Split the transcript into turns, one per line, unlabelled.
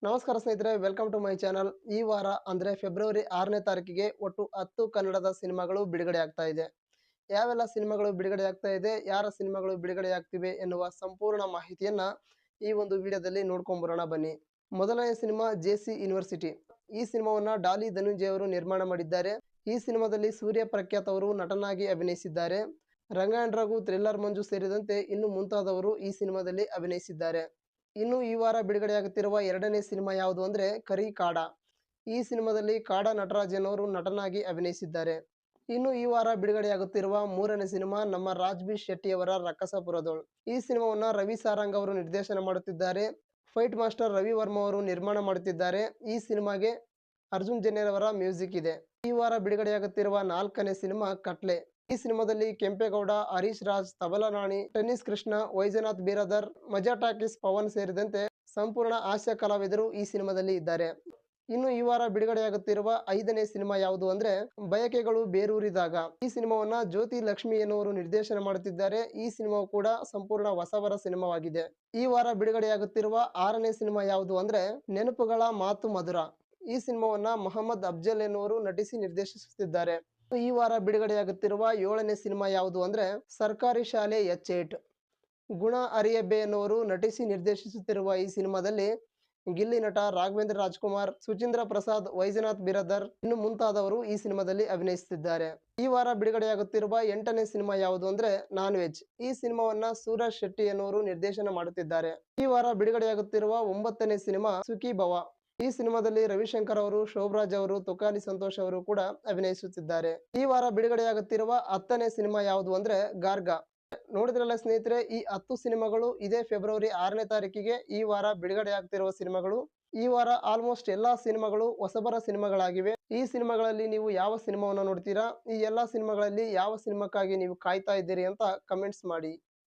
ನಮಸ್ಕಾರ ಸ್ನೇಹಿತರೆ, welcome to my channel. ಈ ವಾರ ಅಂದರೆ ಫೆಬ್ರವರಿ 6ನೇ ತಾರೀಕಿಗೆ ಒಟ್ಟು 10 ಕನ್ನಡದ ಸಿನಿಮಾಗಳು ಬಿಡುಗಡೆ ಆಗ್ತಾ ಇದೆ. ಯಾವೆಲ್ಲ ಸಿನಿಮಾಗಳು ಬಿಡುಗಡೆ ಆಗ್ತಾ ಇದೆ, ಯಾರ ಸಿನಿಮಾಗಳು ಬಿಡುಗಡೆ ಆಗ್ತಿವೆ ಎನ್ನುವ ಸಂಪೂರ್ಣ ಮಾಹಿತಿಯನ್ನ ಈ ಒಂದು ವಿಡಿಯೋದಲ್ಲಿ ನೋಡ್ಕೊಂಬರೋಣ ಬನ್ನಿ. ಮೊದಲನೇ ಸಿನಿಮಾ ಜೆಸಿ ಯೂನಿವರ್ಸಿಟಿ. ಈ ಸಿನಿಮಾವನ್ನ ಡಾಲಿ ಧನಂಜಯ ಅವರು ನಿರ್ಮಾಣ ಮಾಡಿದ್ದಾರೆ. ಈ ಸಿನಿಮಾದಲ್ಲಿ ಸೂರ್ಯ ಪ್ರಖ್ಯಾತ್ ಅವರು ನಟನಾಗಿ ಅಭಿನಯಿಸಿದ್ದಾರೆ. ರಂಗಾಯಣ್ ರಘು, ಥ್ರಿಲ್ಲರ್ ಮಂಜು ಸೇರಿದಂತೆ ಇನ್ನು ಮುಂತಾದವರು ಈ ಸಿನಿಮಾದಲ್ಲಿ ಅಭಿನಯಿಸಿದ್ದಾರೆ. ಇನ್ನು ಈ ವಾರ ಬಿಡುಗಡೆಯಾಗುತ್ತಿರುವ ಎರಡನೇ ಸಿನಿಮಾ ಯಾವುದು ಅಂದ್ರೆ ಕರಿ ಕಾಡ. ಈ ಸಿನಿಮಾದಲ್ಲಿ ಕಾಡ ನಟರಾಜನ್ ಅವರು ನಟನಾಗಿ ಅಭಿನಯಿಸಿದ್ದಾರೆ. ಇನ್ನು ಈ ವಾರ ಬಿಡುಗಡೆಯಾಗುತ್ತಿರುವ ಮೂರನೇ ಸಿನಿಮಾ ನಮ್ಮ ರಾಜ್ ಬಿ ಶೆಟ್ಟಿ ಅವರ ರಕ್ಕಸಪುರದೋಳ್. ಈ ಸಿನಿಮಾವನ್ನ ರವಿ ಸಾರಂಗ್ ಅವರು ನಿರ್ದೇಶನ ಮಾಡುತ್ತಿದ್ದಾರೆ. ಫೈಟ್ ಮಾಸ್ಟರ್ ರವಿ ವರ್ಮ ಅವರು ನಿರ್ಮಾಣ ಮಾಡುತ್ತಿದ್ದಾರೆ. ಈ ಸಿನಿಮಾಗೆ ಅರ್ಜುನ್ ಜನ್ಯರ್ ಅವರ ಮ್ಯೂಸಿಕ್ ಇದೆ. ಈ ವಾರ ಬಿಡುಗಡೆಯಾಗುತ್ತಿರುವ ನಾಲ್ಕನೇ ಸಿನಿಮಾ ಕಟ್ಲೆ. ಈ ಸಿನಿಮಾದಲ್ಲಿ ಕೆಂಪೇಗೌಡ, ಹರೀಶ್ ರಾಜ್, ತಬಲಾ ನಾಣಿ, ಟೆನ್ನಿಸ್ ಕೃಷ್ಣ, ವೈಜನಾಥ್ ಬಿರಾದರ್, ಮಜಾ ಟಾಕೀಸ್ ಪವನ್ ಸೇರಿದಂತೆ ಸಂಪೂರ್ಣ ಹಾಸ್ಯ ಕಲಾವಿದರು ಈ ಸಿನಿಮಾದಲ್ಲಿ ಇದ್ದಾರೆ. ಇನ್ನು ಈ ವಾರ ಬಿಡುಗಡೆಯಾಗುತ್ತಿರುವ ಐದನೇ ಸಿನಿಮಾ ಯಾವುದು ಅಂದ್ರೆ ಬಯಕೆಗಳು ಬೇರೂರಿದಾಗ. ಈ ಸಿನಿಮಾವನ್ನ ಜ್ಯೋತಿ ಲಕ್ಷ್ಮಿ ಎನ್ನುವರು ನಿರ್ದೇಶನ ಮಾಡುತ್ತಿದ್ದಾರೆ. ಈ ಸಿನಿಮಾವು ಕೂಡ ಸಂಪೂರ್ಣ ಹೊಸಬರ ಸಿನಿಮಾವಾಗಿದೆ. ಈ ವಾರ ಬಿಡುಗಡೆಯಾಗುತ್ತಿರುವ ಆರನೇ ಸಿನಿಮಾ ಯಾವುದು ಅಂದ್ರೆ ನೆನಪುಗಳ ಮಾತು ಮಧುರ. ಈ ಸಿನಿಮಾವನ್ನ ಮೊಹಮ್ಮದ್ ಅಫ್ಜಲ್ ಎನ್ನುವರು ನಟಿಸಿ ನಿರ್ದೇಶಿಸುತ್ತಿದ್ದಾರೆ. ಈ ವಾರ ಬಿಡುಗಡೆಯಾಗುತ್ತಿರುವ ಏಳನೇ ಸಿನಿಮಾ ಯಾವುದು ಅಂದ್ರೆ ಸರ್ಕಾರಿ ಶಾಲೆ H8. ಗುಣ ಅರಿಯಬ್ಬೆ ಎನ್ನುವರು ನಟಿಸಿ ನಿರ್ದೇಶಿಸುತ್ತಿರುವ ಈ ಸಿನಿಮಾದಲ್ಲಿ ಗಿಲ್ಲಿ ನಟ, ರಾಘವೇಂದ್ರ ರಾಜ್ಕುಮಾರ್, ಸುಚೀಂದ್ರ ಪ್ರಸಾದ್, ವೈಜನಾಥ್ ಬಿರಾದರ್ ಇನ್ನು ಮುಂತಾದವರು ಈ ಸಿನಿಮಾದಲ್ಲಿ ಅಭಿನಯಿಸುತ್ತಿದ್ದಾರೆ. ಈ ವಾರ ಬಿಡುಗಡೆಯಾಗುತ್ತಿರುವ ಎಂಟನೇ ಸಿನಿಮಾ ಯಾವುದು ಅಂದ್ರೆ ನಾನ್ ವೆಜ್. ಈ ಸಿನಿಮಾವನ್ನ ಸೂರಜ್ ಶೆಟ್ಟಿ ಎನ್ನುವರು ನಿರ್ದೇಶನ ಮಾಡುತ್ತಿದ್ದಾರೆ. ಈ ವಾರ ಬಿಡುಗಡೆಯಾಗುತ್ತಿರುವ ಒಂಬತ್ತನೇ ಸಿನಿಮಾ ಸುಖಿ ಭವ. ಈ ಸಿನಿಮಾದಲ್ಲಿ ರವಿಶಂಕರ್ ಅವರು, ಶೋಭರಾಜ್ ಅವರು, ತುಕಾಲಿ ಸಂತೋಷ್ ಅವರು ಕೂಡ ಅಭಿನಯಿಸುತ್ತಿದ್ದಾರೆ. ಈ ವಾರ ಬಿಡುಗಡೆಯಾಗುತ್ತಿರುವ 10ನೇ ಸಿನಿಮಾ ಯಾವುದು ಅಂದ್ರೆ ಗಾರ್ಗ. ನೋಡಿದ್ರಲ್ಲ ಸ್ನೇಹಿತರೆ, ಈ 10 ಸಿನಿಮಾಗಳು ಇದೇ ಫೆಬ್ರವರಿ 6ನೇ ತಾರೀಕಿಗೆ ಈ ವಾರ ಬಿಡುಗಡೆ ಆಗ್ತಿರುವ ಸಿನಿಮಾಗಳು. ಈ ವಾರ ಆಲ್ಮೋಸ್ಟ್ ಎಲ್ಲಾ ಸಿನಿಮಾಗಳು ಹೊಸಬರ ಸಿನಿಮಾಗಳಾಗಿವೆ. ಈ ಸಿನಿಮಾಗಳಲ್ಲಿ ನೀವು ಯಾವ ಸಿನಿಮಾವನ್ನು ನೋಡ್ತೀರಾ, ಈ ಎಲ್ಲಾ ಸಿನಿಮಾಗಳಲ್ಲಿ ಯಾವ ಸಿನಿಮಾಕ್ಕಾಗಿ ನೀವು ಕಾಯ್ತಾ ಇದ್ದೀರಿ ಅಂತ ಕಮೆಂಟ್ಸ್ ಮಾಡಿ.